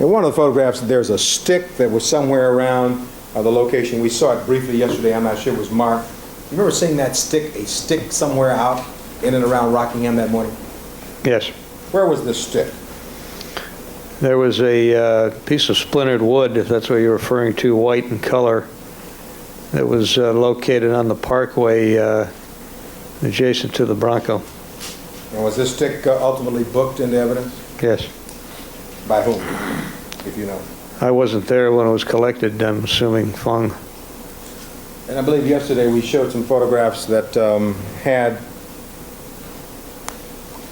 In one of the photographs, there's a stick that was somewhere around the location. We saw it briefly yesterday. I'm not sure it was marked. You remember seeing that stick, a stick somewhere out in and around Rockingham that morning? Yes. Where was this stick? There was a piece of splintered wood, if that's what you're referring to, white in color, that was located on the parkway adjacent to the Bronco. And was this stick ultimately booked into evidence? Yes. By whom, if you know? I wasn't there when it was collected, I'm assuming Fung. And I believe yesterday we showed some photographs that had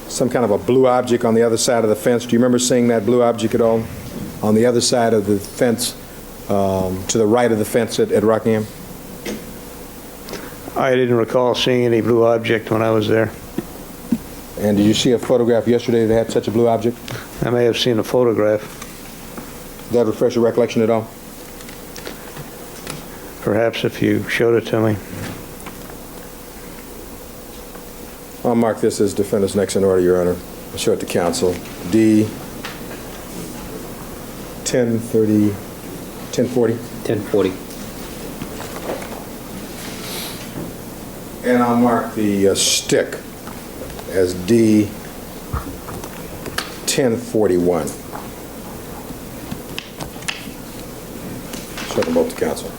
some kind of a blue object on the other side of the fence. Do you remember seeing that blue object at all? On the other side of the fence, to the right of the fence at Rockingham? I didn't recall seeing any blue object when I was there. And did you see a photograph yesterday that had such a blue object? I may have seen a photograph. Does that refresh your recollection at all? Perhaps if you showed it to me. I'll mark this as defendant's next in order, Your Honor. I'll show it to counsel. D 1040. 1040. And I'll mark the stick as D 1041. Show them both to counsel.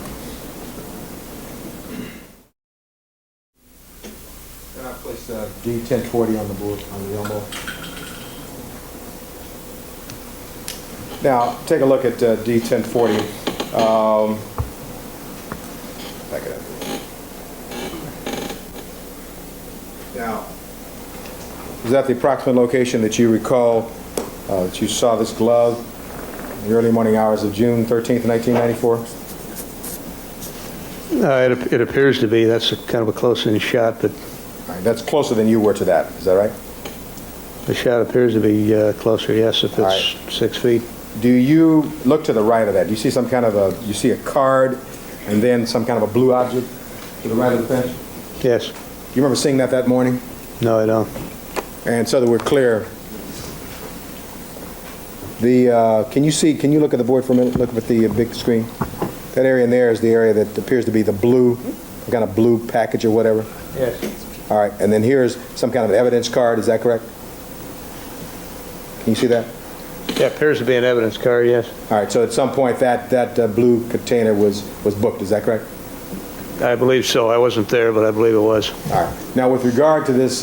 And I'll place D 1040 on the board, on the elbow. Now, take a look at D 1040. Back it up. Now, is that the approximate location that you recall that you saw this glove in the early morning hours of June 13th, 1994? It appears to be. That's kind of a close-in shot, but All right, that's closer than you were to that. Is that right? the shot appears to be closer, yes, if it's right. 6 feet. Do you look to the right of that? Do you see some kind of a, you see a card and then some kind of a blue object to the right of the fence? Yes. You remember seeing that morning? No, I don't. And so that we're clear, can you look at the board for a minute? Look at the big screen. That area in there is the area that appears to be the blue, some kind of blue package or whatever. Yes. All right, and then here's some kind of evidence card, is that correct? Can you see that? Yeah, appears to be an evidence card, yes. All right, so at some point that blue container was booked, is that correct? I believe so. I wasn't there, but I believe it was. All right. Now, with regard to this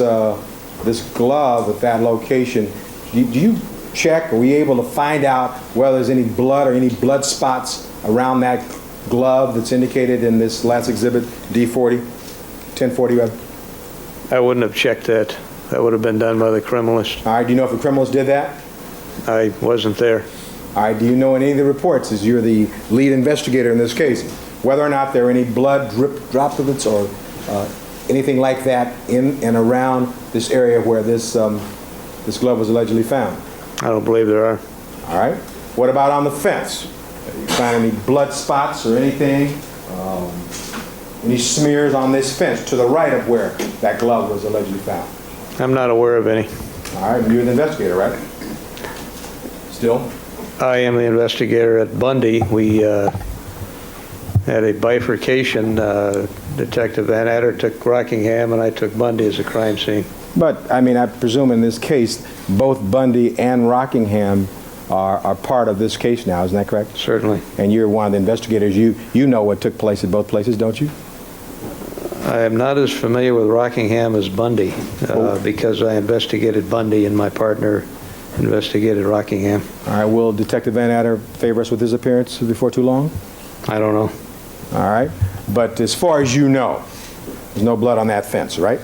this glove at that location, do you check? Are we able to find out whether there's any blood or any blood spots around that glove that's indicated in this last exhibit, D40, 1040? I wouldn't have checked that. That would have been done by the criminalist. All right. Do you know if the criminals did that? I wasn't there. All right. Do you know any of the reports, as you're the lead investigator in this case, whether or not there are any blood droplets or anything like that in and around this area where this this glove was allegedly found? I don't believe there are. All right. What about on the fence? You find any blood spots or anything? Any smears on this fence to the right of where that glove was allegedly found? I'm not aware of any. All right. You're the investigator, right? Still? I am the investigator at Bundy. We had a bifurcation. Detective Van Adder took Rockingham, and I took Bundy as a crime scene. But, I mean, I presume in this case, both Bundy and Rockingham are part of this case now, isn't that correct? Certainly. And you're one of the investigators. You know what took place at both places, don't you? I am not as familiar with Rockingham as Bundy because I investigated Bundy and my partner investigated Rockingham. All right. Will Detective Van Adder favor us with his appearance before too long? I don't know. All right. But as far as you know, there's no blood on that fence, right?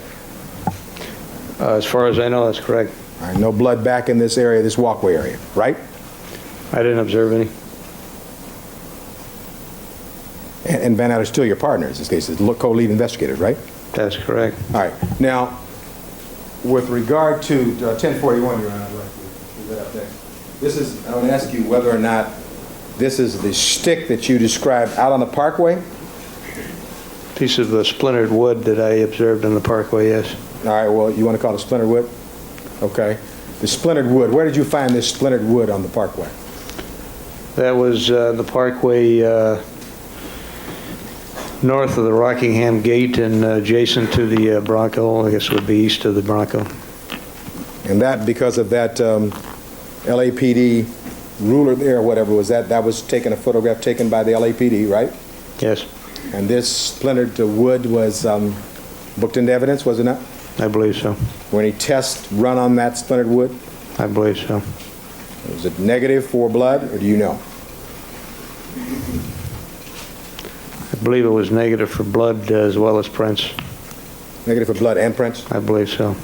As far as I know, that's correct. All right. No blood back in this area, this walkway area, right? I didn't observe any. And Van Adder's still your partner in this case, is co-lead investigators, right? That's correct. All right. Now, with regard to 1041, Your Honor, I'd like to leave that up there. I want to ask you whether or not this is the stick that you described out on the parkway? Piece of the splintered wood that I observed in the parkway, yes. All right. Well, you want to call it splintered wood? Okay. The splintered wood. Where did you find this splintered wood on the parkway? That was the parkway north of the Rockingham Gate and adjacent to the Bronco. I guess it would be east of the Bronco. And that, because of that LAPD ruler there, or whatever was that, that was taken, a photograph taken by the LAPD, right? Yes, And this splintered wood was booked into evidence, was it not? I believe so. Were any tests run on that splintered wood? I believe so. Was it negative for blood, or do you know? I believe it was negative for blood as well as prints. Negative for blood and prints? I believe so.